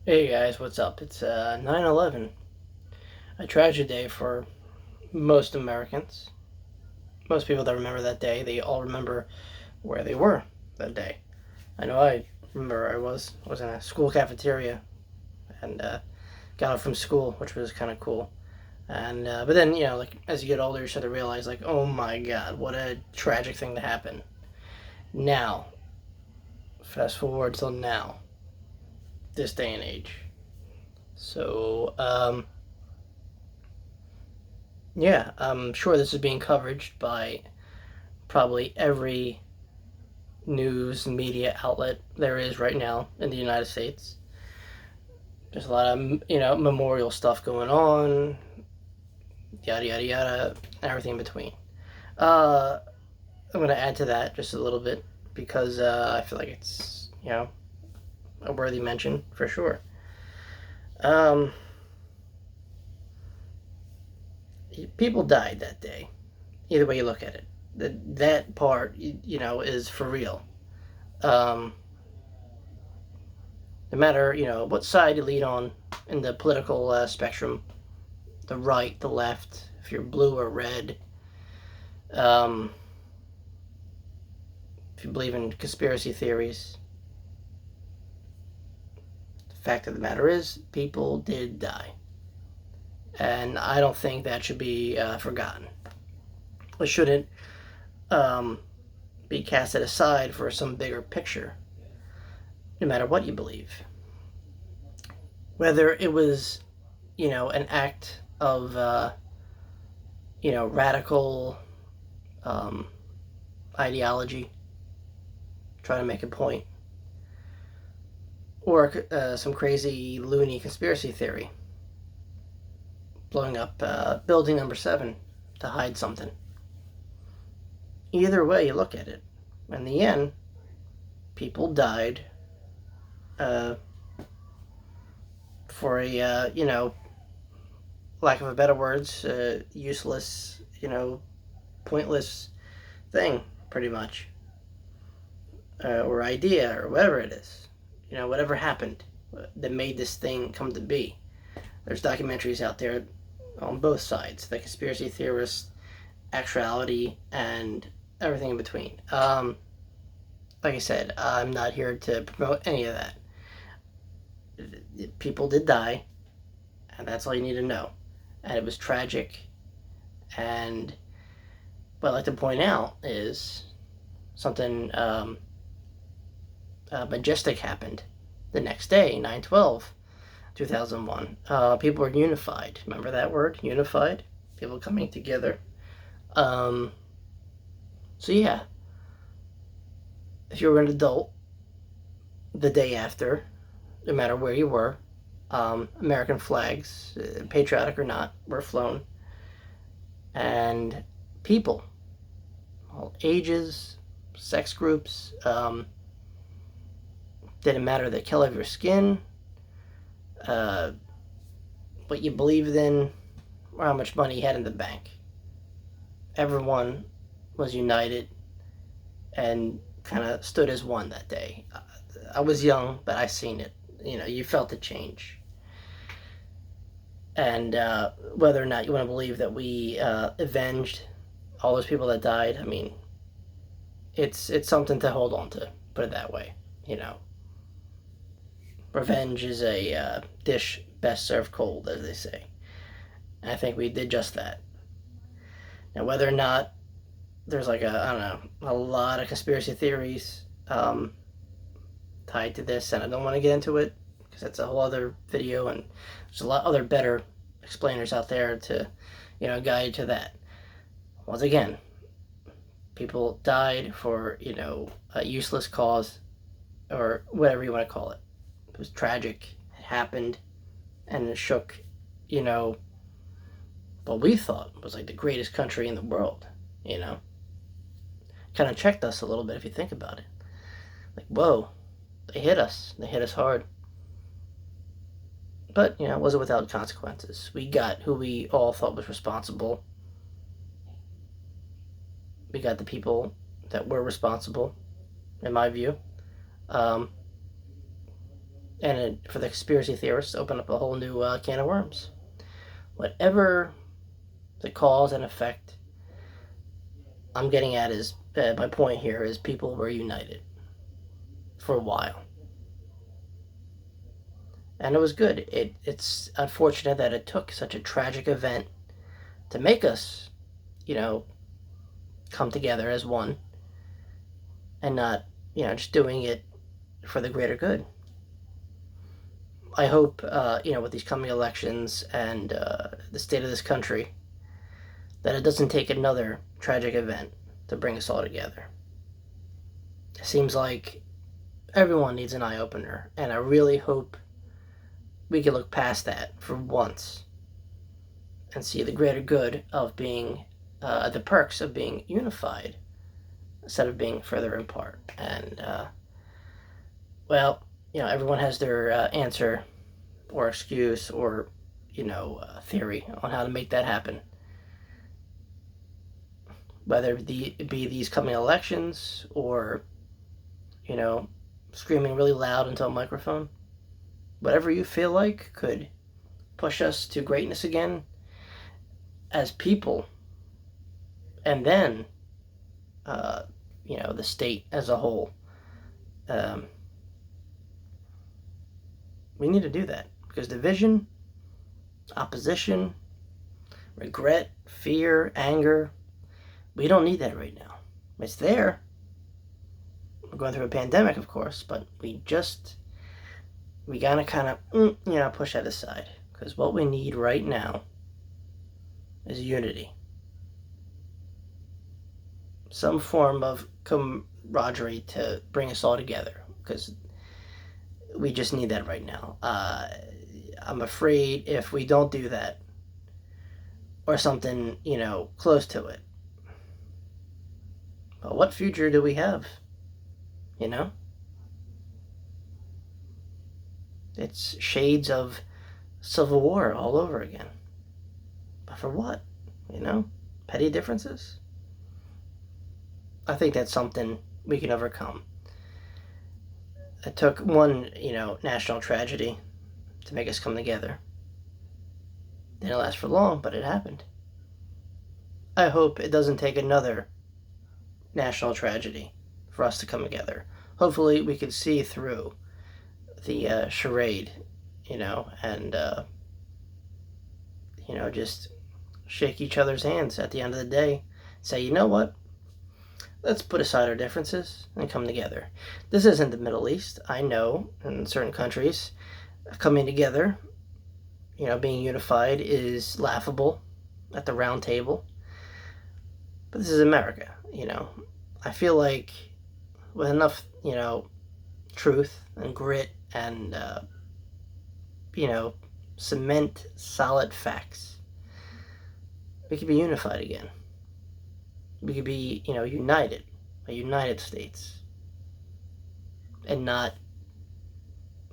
Hey guys, what's up? It's 9/11, a tragic day for most Americans. Most people that remember that day, they all remember where they were that day. I know I remember I was in a school cafeteria and got out from school, which was kind of cool. And but then like as you get older, you start to realize like, oh my God, what a tragic thing to happen. Now, fast forward till now, this day and age. So yeah, I'm sure this is being covered by probably every news and media outlet there is right now in the United States. There's a lot of memorial stuff going on, yada yada yada, everything in between. Uh, I'm gonna add to that just a little bit because I feel like it's a worthy mention for sure. Um, People died that day. Either way you look at it, that part is for real. Um, no matter what side you lead on in the political spectrum, the right, the left, if you're blue or red, um, if you believe in conspiracy theories, the fact of the matter is people did die, and I don't think that should be forgotten. It shouldn't um, be casted aside for some bigger picture, no matter what you believe. Whether it was an act of radical um, ideology, trying to make a point, or some crazy loony conspiracy theory, blowing up building number 7 to hide something. Either way you look at it, in the end, people died uh, for a lack of a better words, useless, pointless thing, pretty much, or idea, or whatever it is. Whatever happened that made this thing come to be. There's documentaries out there on both sides, the conspiracy theorists, actuality, and everything in between. Like I said, I'm not here to promote any of that. People did die, and that's all you need to know. And it was tragic. And what I'd like to point out is something majestic happened the next day, 9/12, 2001. People were unified. Remember that word? Unified? People coming together. Um, so, yeah, if you were an adult the day after, no matter where you were, American flags, patriotic or not, were flown. And people, all ages, sex groups, didn't matter the color of your skin, uh, what you believed in, or how much money you had in the bank. Everyone was united and kind of stood as one that day. I was young, but I seen it. You felt the change. And whether or not you want to believe that we avenged all those people that died, I mean, it's something to hold on to. Put it that way. Revenge is a dish best served cold, as they say. And I think we did just that. Now, whether or not there's like I don't know, a lot of conspiracy theories tied to this, and I don't want to get into it because that's a whole other video, and there's a lot other better explainers out there to guide to that. Once again, people died for a useless cause or whatever you want to call it. It was tragic. It happened, and it shook you know what we thought was like the greatest country in the world. You know, kind of checked us a little bit if you think about it. Like, whoa, they hit us. They hit us hard. But, it wasn't without consequences. We got who we all thought was responsible. We got the people that were responsible, in my view. Um, and for the conspiracy theorists, open up a whole new can of worms. Whatever the cause and effect, I'm getting at is my point here is people were united for a while, and it was good. It's unfortunate that it took such a tragic event to make us, come together as one, and not, just doing it for the greater good. I hope, with these coming elections and the state of this country, that it doesn't take another tragic event to bring us all together. It seems like everyone needs an eye-opener, and I really hope we can look past that for once and see the greater good of being, the perks of being unified instead of being further apart. And, everyone has their answer or excuse or, theory on how to make that happen. Whether it be these coming elections or, screaming really loud into a microphone. Whatever you feel like could push us to greatness again as people. And then, the state as a whole. We need to do that because division, opposition, regret, fear, anger, we don't need that right now. It's there. We're going through a pandemic, of course, but we gotta kind of, push that aside because what we need right now is unity. Some form of camaraderie to bring us all together because we just need that right now. I'm afraid if we don't do that or something, close to it, well, what future do we have? It's shades of Civil War all over again. But for what? Petty differences? I think that's something we can overcome. It took one, national tragedy to make us come together. Didn't last for long, but it happened. I hope it doesn't take another national tragedy for us to come together. Hopefully we can see through the charade, and, just shake each other's hands at the end of the day. Say, you know what? Let's put aside our differences and come together. This isn't the Middle East. I know in certain countries, coming together, being unified is laughable at the round table. But this is America, I feel like with enough, truth and grit and, cement solid facts, we could be unified again. We could be, united, a United States, and not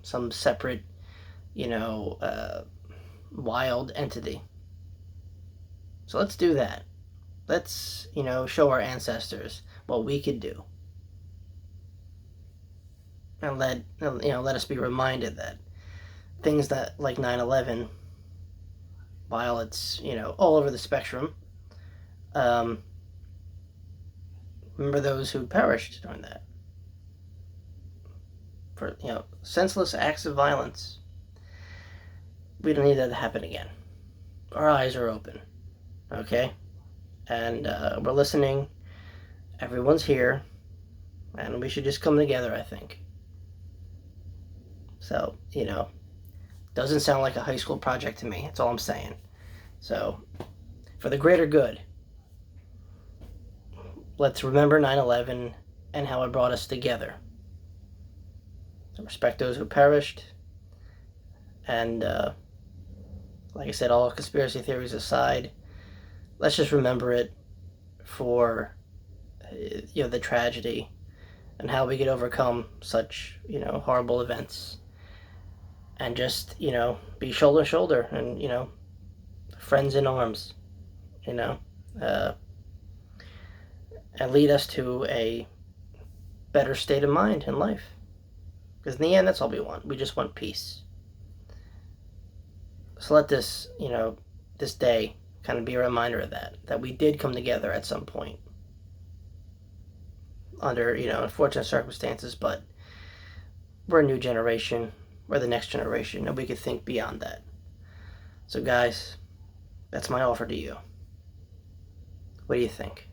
some separate, wild entity. So let's do that. Let's, show our ancestors what we could do. And let us be reminded that things that, like 9/11, while it's, all over the spectrum, remember those who perished during that. For, senseless acts of violence. We don't need that to happen again. Our eyes are open. Okay? And we're listening. Everyone's here. And we should just come together, I think. So, doesn't sound like a high school project to me. That's all I'm saying. So, for the greater good, let's remember 9/11 and how it brought us together. So respect those who perished. And, like I said, all conspiracy theories aside, let's just remember it for, the tragedy and how we could overcome such, horrible events. And just, be shoulder to shoulder and, friends in arms, and lead us to a better state of mind in life. Because in the end, that's all we want. We just want peace. So let this, this day kind of be a reminder of that we did come together at some point under, unfortunate circumstances, but we're a new generation. We're the next generation, and we could think beyond that. So, guys, that's my offer to you. What do you think?